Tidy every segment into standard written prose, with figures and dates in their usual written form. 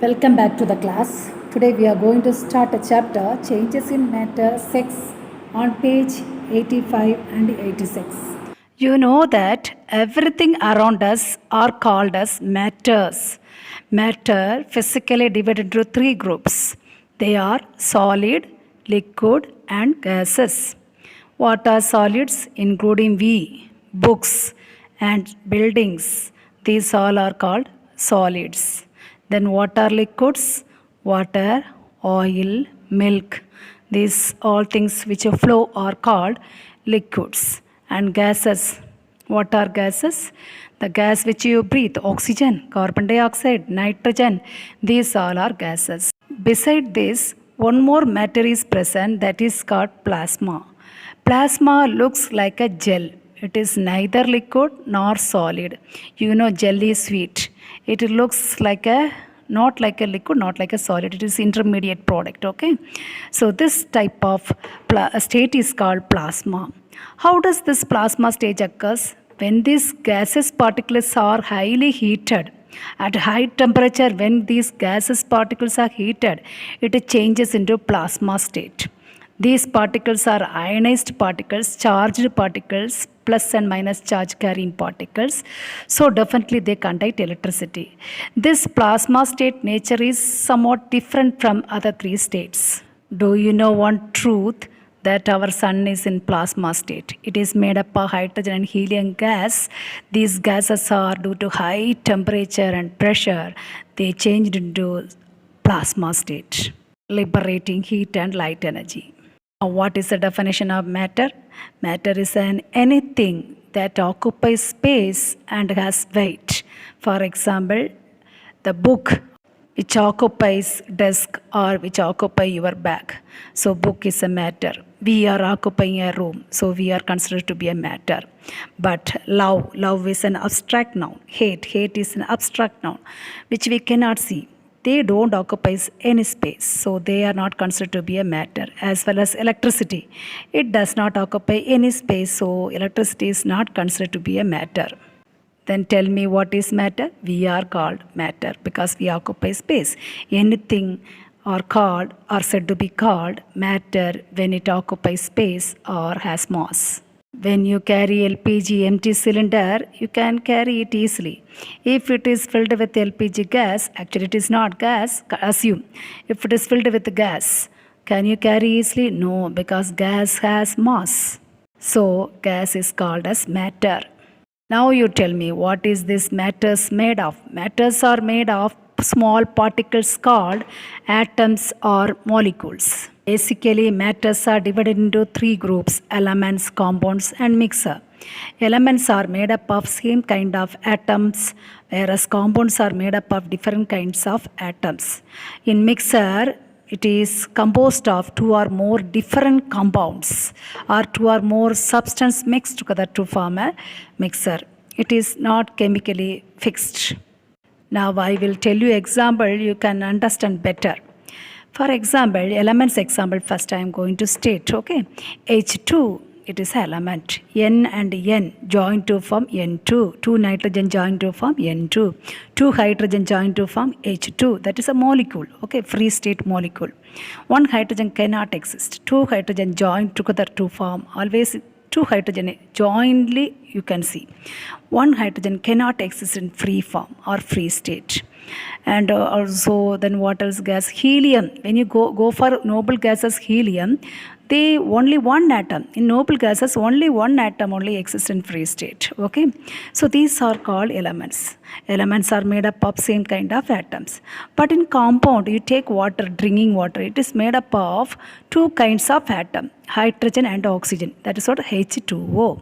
Welcome back to the class. Today we are going to start a chapter Changes in Matter 6 on page 85 and 86. You know that everything around us are called as matters. Matter physically divided into three groups. They are solid, liquid and gases. What are solids? Including we, books and buildings. These all are called solids. Then what are liquids? Water, oil, milk. These all things which flow are called liquids. And gases. What are gases? The gas which you breathe, oxygen, carbon dioxide, nitrogen. These all are gases. Beside this, one more matter is present, that is called plasma. Plasma looks like a gel. It is neither liquid nor solid. You know gel is sweet. It looks like a not like a liquid, not like a solid. It is intermediate product. Okay. So this type of state is called plasma. How does this plasma stage occurs? When these gaseous particles are highly heated. At high temperature, when these gaseous particles are heated, it changes into plasma state. These particles are ionized particles, charged particles, plus and minus charge carrying particles. So definitely they conduct electricity. This plasma state nature is somewhat different from other three states. Do you know one truth? That our sun is in plasma state. It is made up of hydrogen and helium gas. These gases are due to high temperature and pressure. They changed into plasma state, liberating heat and light energy. What is the definition of matter? Matter is anything that occupies space and has weight. For example, the book which occupies desk or which occupy your bag. So book is a matter. We are occupying a room, so we are considered to be a matter. But love is an abstract noun. Hate is an abstract noun which we cannot see. They don't occupy any space, so they are not considered to be a matter. As well as electricity, it does not occupy any space, so electricity is not considered to be a matter. Then tell me what is matter? We are called matter because we occupy space. Anything are said to be called matter when it occupies space or has mass. When you carry LPG empty cylinder, you can carry it easily. If it is filled with LPG gas, actually it is not gas, assume. If it is filled with gas, can you carry easily? No, because gas has mass. So gas is called as matter. Now you tell me, what is this matters made of? Matters are made of small particles called atoms or molecules. Basically, matters are divided into three groups: elements, compounds and mixer. Elements are made up of same kind of atoms, whereas compounds are made up of different kinds of atoms. In mixer, it is composed of two or more different compounds or two or more substances mixed together to form a mixer. It is not chemically fixed. Now I will tell you example, you can understand better. For example, elements example first I am going to state, okay. H2, it is element. N and N join to form N2. Two nitrogen join to form N2. Two hydrogen join to form H2. That is a molecule, okay, free state molecule. One hydrogen cannot exist. Two hydrogen join together to form, always two hydrogen jointly you can see. One hydrogen cannot exist in free form or free state. And also then what else gas? Helium. When you go for noble gases helium, they only one atom. In noble gases only one atom only exists in free state. Okay. So these are called elements. Elements are made up of same kind of atoms. But in compound, you take water, drinking water, it is made up of two kinds of atom, hydrogen and oxygen. That is what H2O.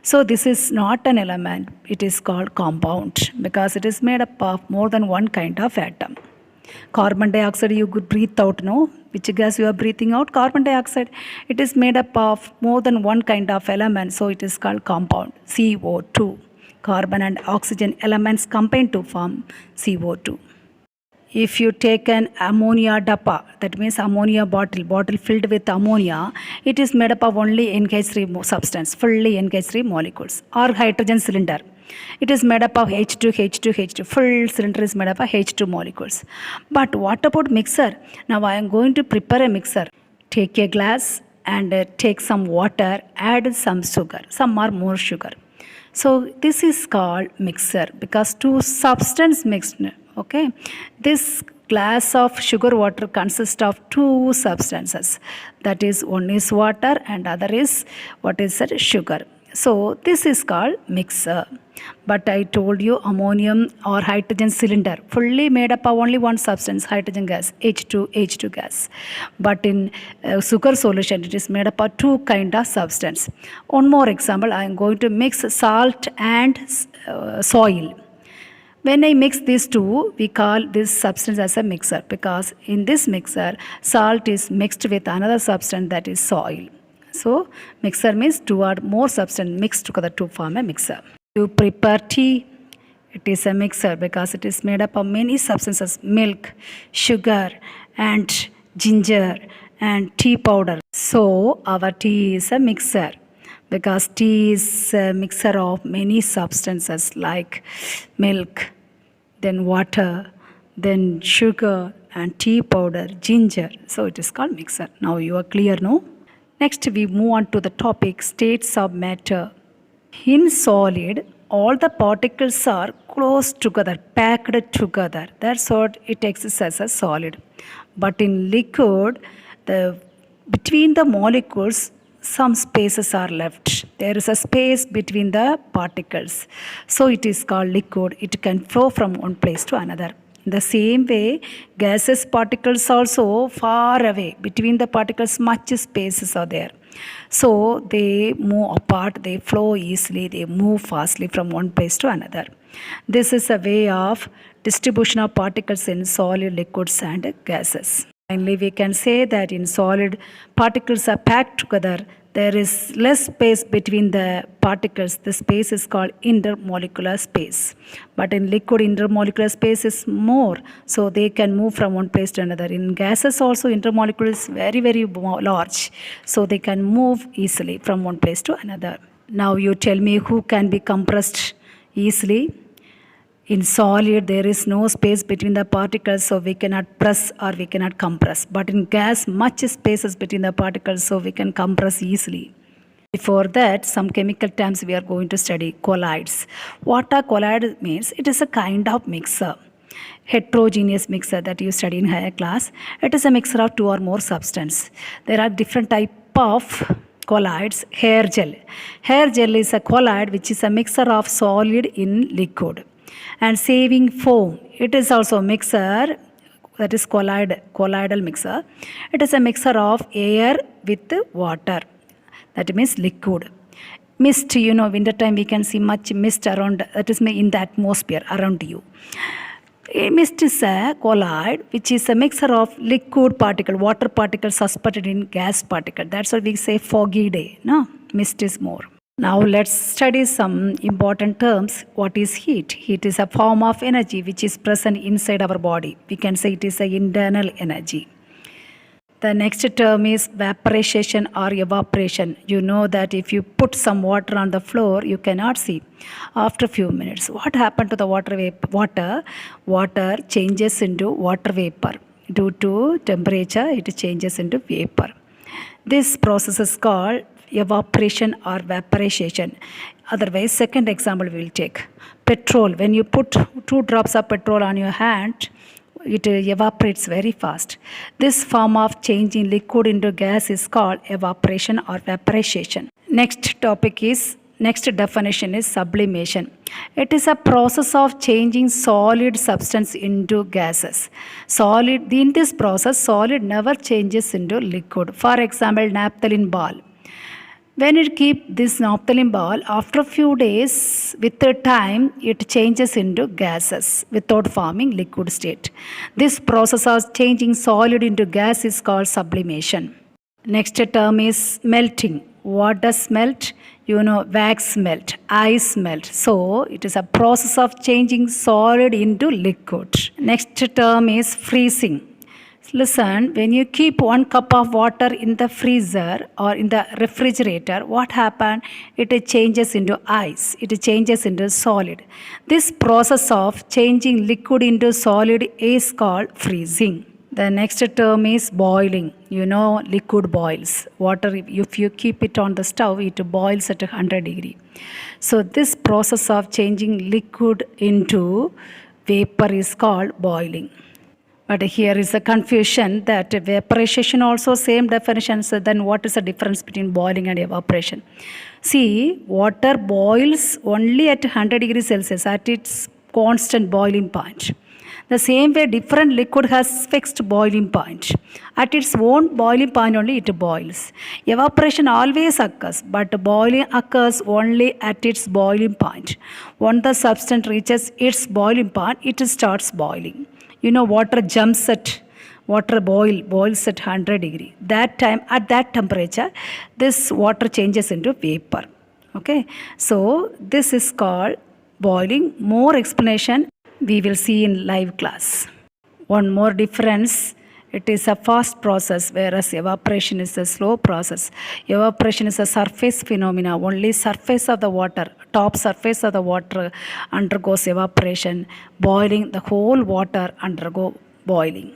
So this is not an element, it is called compound because it is made up of more than one kind of atom. Carbon dioxide you could breathe out, no? Which gas you are breathing out? Carbon dioxide. It is made up of more than one kind of element, so it is called compound, CO2. Carbon and oxygen elements combine to form CO2. If you take an ammonia dappa, that means ammonia bottle filled with ammonia, it is made up of only NH3 substance, fully NH3 molecules. Or hydrogen cylinder. It is made up of H2, H2, H2. Full cylinder is made up of H2 molecules. But what about mixer? Now I am going to prepare a mixer. Take a glass and take some water, add some sugar, some or more sugar. So this is called mixer because two substance mixed. Okay, this glass of sugar water consists of two substances. That is, one is water and other is what is that? Sugar. So this is called mixer. But I told you ammonium or hydrogen cylinder fully made up of only one substance, hydrogen gas, H2 gas. But in sugar solution it is made up of two kind of substance. One more example, I am going to mix salt and soil. When I mix these two, we call this substance as a mixer because in this mixer, salt is mixed with another substance, that is soil. So, mixer means two or more substance mixed together to form a mixer. To prepare tea, it is a mixer because it is made up of many substances, milk, sugar and ginger and tea powder. So, our tea is a mixer because tea is a mixer of many substances like milk, then water, then sugar and tea powder, ginger. So it is called mixer. Now you are clear, no? Next we move on to the topic states of matter. In solid, all the particles are close together, packed together. That's what it exists as a solid. But in liquid, between the molecules, some spaces are left. There is a space between the particles. So it is called liquid. It can flow from one place to another. In the same way, gaseous particles also far away. Between the particles, much spaces are there. So they move apart, they flow easily, they move fastly from one place to another. This is a way of distribution of particles in solid, liquids and gases. Finally, we can say that in solid, particles are packed together. There is less space between the particles. The space is called intermolecular space. But in liquid, intermolecular space is more. So they can move from one place to another. In gases also, intermolecular is very, very large. So they can move easily from one place to another. Now you tell me who can be compressed easily. In solid, there is no space between the particles, so we cannot press or we cannot compress. But in gas, much spaces between the particles, so we can compress easily. Before that, some chemical terms we are going to study. Colloids. What a colloid means? It is a kind of mixer. Heterogeneous mixer that you study in higher class. It is a mixture of two or more substances. There are different type of colloids. Hair gel. Hair gel is a colloid which is a mixture of solid in liquid. And shaving foam, it is also a mixer, that is colloidal mixer. It is a mixture of air with water, that means liquid. Mist, winter time we can see much mist around, that is in the atmosphere around you. A mist is a colloid which is a mixture of liquid particle, water particle suspended in gas particle. That's why we say foggy day, no? Mist is more. Now let's study some important terms. What is heat? Heat is a form of energy which is present inside our body. We can say it is an internal energy. The next term is vaporization or evaporation. You know that if you put some water on the floor, you cannot see. After a few minutes, what happened to the water? Water changes into water vapor. Due to temperature, it changes into vapor. This process is called evaporation or vaporization. Otherwise, second example we will take. Petrol. When you put 2 drops of petrol on your hand, it evaporates very fast. This form of changing liquid into gas is called evaporation or vaporization. Next definition is sublimation. It is a process of changing solid substance into gases. In this process, solid never changes into liquid. For example, naphthalene ball. When you keep this naphthalene ball, after a few days, with the time, it changes into gases without forming liquid state. This process of changing solid into gas is called sublimation. Next term is melting. What does melt? Wax melt, ice melt. So, it is a process of changing solid into liquid. Next term is freezing. Listen, when you keep 1 cup of water in the freezer or in the refrigerator, what happens? It changes into ice. It changes into solid. This process of changing liquid into solid is called freezing. The next term is boiling. You know, liquid boils. Water, if you keep it on the stove, it boils at 100 degree. So this process of changing liquid into vapor is called boiling. But here is a confusion that vaporization also same definition. So then what is the difference between boiling and evaporation? See, water boils only at 100 degrees Celsius at its constant boiling point. The same way different liquid has fixed boiling point. At its own boiling point only it boils. Evaporation always occurs, but boiling occurs only at its boiling point. Once the substance reaches its boiling point, it starts boiling. You know, water boils at 100 degree. That time, at that temperature, this water changes into vapor. Okay, so this is called boiling. More explanation we will see in live class. One more difference, it is a fast process, whereas evaporation is a slow process. Evaporation is a surface phenomena. Only surface of the water, top surface of the water undergoes evaporation. Boiling, the whole water undergo boiling.